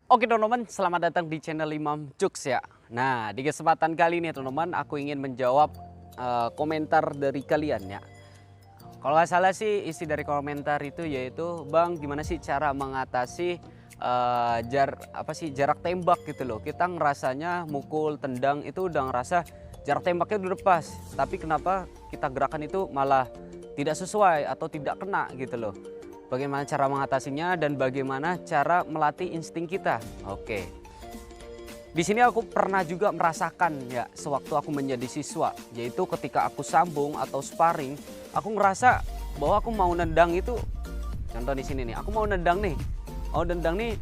Oke teman-teman, selamat datang di channel Imam Jux ya. Nah, di kesempatan kali ini teman-teman, aku ingin menjawab komentar dari kalian ya. Kalau nggak salah sih isi dari komentar itu yaitu, Bang, gimana sih cara mengatasi jarak tembak gitu loh. Kita ngerasanya mukul, tendang itu udah ngerasa jarak tembaknya udah lepas, tapi kenapa kita gerakan itu malah tidak sesuai atau tidak kena gitu loh. Bagaimana cara mengatasinya dan bagaimana cara melatih insting kita. Oke. Di sini aku pernah juga merasakan ya sewaktu aku menjadi siswa, yaitu ketika aku sambung atau sparring, aku ngerasa bahwa aku mau nendang itu, contoh di sini nih, aku mau nendang nih. Mau nendang nih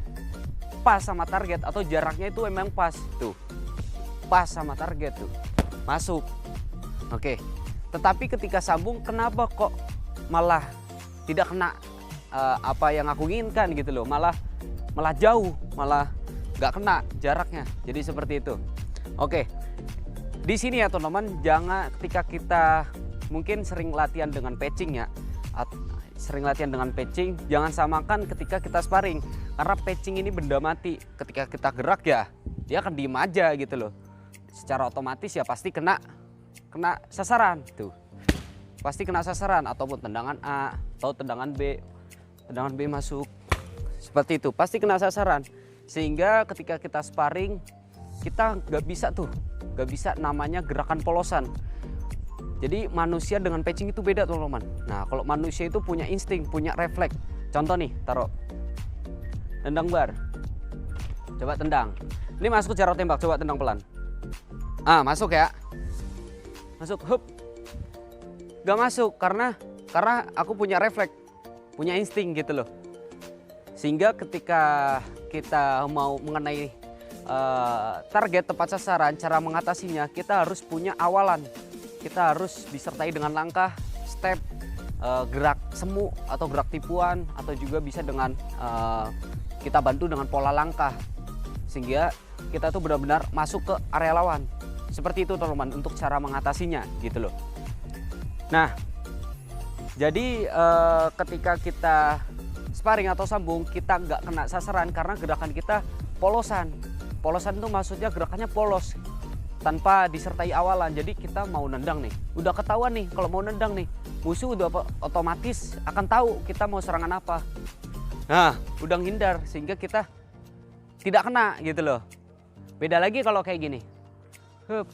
pas sama target atau jaraknya itu emang pas tuh. Pas sama target tuh. Masuk. Oke. Tetapi ketika sambung kenapa kok malah tidak kena apa yang aku inginkan gitu loh, malah jauh, malah nggak kena jaraknya. Jadi seperti itu. Oke, di sini ya teman-teman, jangan ketika kita mungkin sering latihan dengan patching ya, jangan samakan ketika kita sparring, karena patching ini benda mati. Ketika kita gerak ya dia akan diem aja gitu loh, secara otomatis ya pasti kena sasaran tuh, pasti kena sasaran, ataupun tendangan A atau tendangan B masuk seperti itu, pasti kena sasaran. Sehingga ketika kita sparring kita nggak bisa namanya gerakan polosan. Jadi manusia dengan patching itu beda teman-teman. Nah, kalau manusia itu punya insting, punya refleks. Contoh nih, taruh tendang bar, coba tendang, ini masuk jarak tembak, coba tendang pelan. Masuk ya, masuk, hup, nggak masuk karena aku punya refleks, punya insting gitu loh. Sehingga ketika kita mau mengenai target tepat sasaran, cara mengatasinya kita harus punya awalan. Kita harus disertai dengan langkah, step, gerak semu atau gerak tipuan, atau juga bisa dengan kita bantu dengan pola langkah. Sehingga kita tuh benar-benar masuk ke area lawan. Seperti itu teman-teman untuk cara mengatasinya gitu loh. Nah, jadi ketika kita sparring atau sambung, kita nggak kena sasaran karena gerakan kita polosan. Polosan itu maksudnya gerakannya polos tanpa disertai awalan. Jadi kita mau nendang nih, udah ketahuan nih kalau mau nendang nih, musuh udah otomatis akan tahu kita mau serangan apa. Nah, udah ngindar sehingga kita tidak kena gitu loh. Beda lagi kalau kayak gini, hup,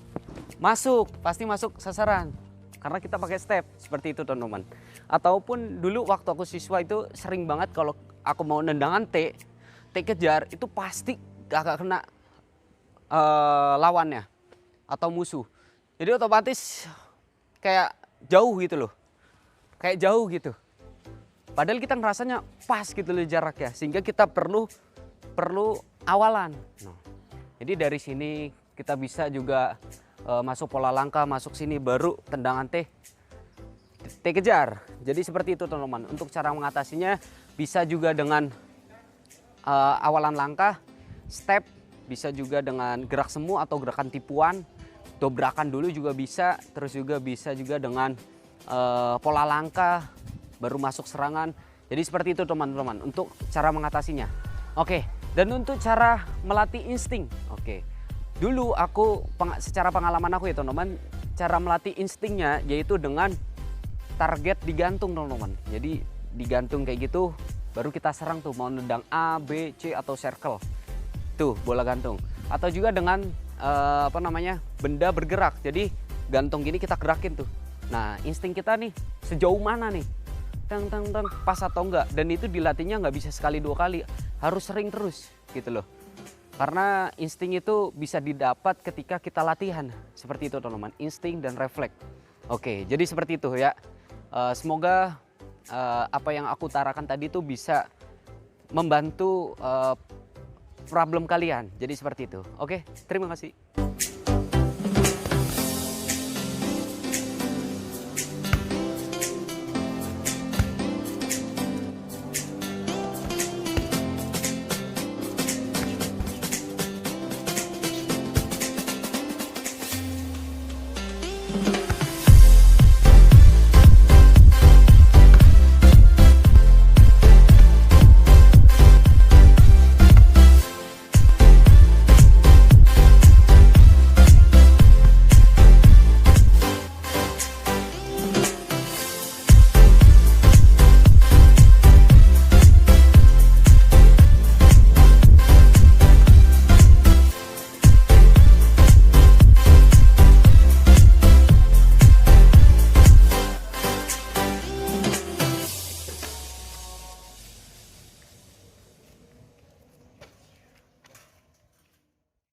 masuk, pasti masuk sasaran karena kita pakai step seperti itu teman-teman. Ataupun dulu waktu aku siswa itu sering banget kalau aku mau nendangan T kejar itu pasti gak kena lawannya atau musuh. Jadi otomatis kayak jauh gitu loh, kayak jauh gitu. Padahal kita ngerasanya pas gitu loh jaraknya, sehingga kita perlu awalan. Nah, jadi dari sini kita bisa juga masuk pola langkah, masuk sini baru tendangan T kejar. Jadi seperti itu teman-teman. Untuk cara mengatasinya bisa juga dengan awalan langkah, step, bisa juga dengan gerak semu atau gerakan tipuan, dobrakan dulu juga bisa, terus juga bisa juga dengan pola langkah baru masuk serangan. Jadi seperti itu teman-teman untuk cara mengatasinya. Oke, dan untuk cara melatih insting. Oke. Dulu aku secara pengalaman aku ya teman-teman, cara melatih instingnya yaitu dengan target digantung teman-teman. Jadi digantung kayak gitu baru kita serang tuh, mau nendang A, B, C atau circle. Tuh bola gantung. Atau juga dengan benda bergerak. Jadi gantung gini kita gerakin tuh. Nah, insting kita nih sejauh mana nih? Tang pas atau enggak? Dan itu dilatihnya nggak bisa sekali dua kali, harus sering terus gitu loh. Karena insting itu bisa didapat ketika kita latihan. Seperti itu teman-teman, insting dan refleks. Oke, jadi seperti itu ya. Semoga apa yang aku utarakan tadi itu bisa membantu problem kalian. Jadi seperti itu. Oke, terima kasih.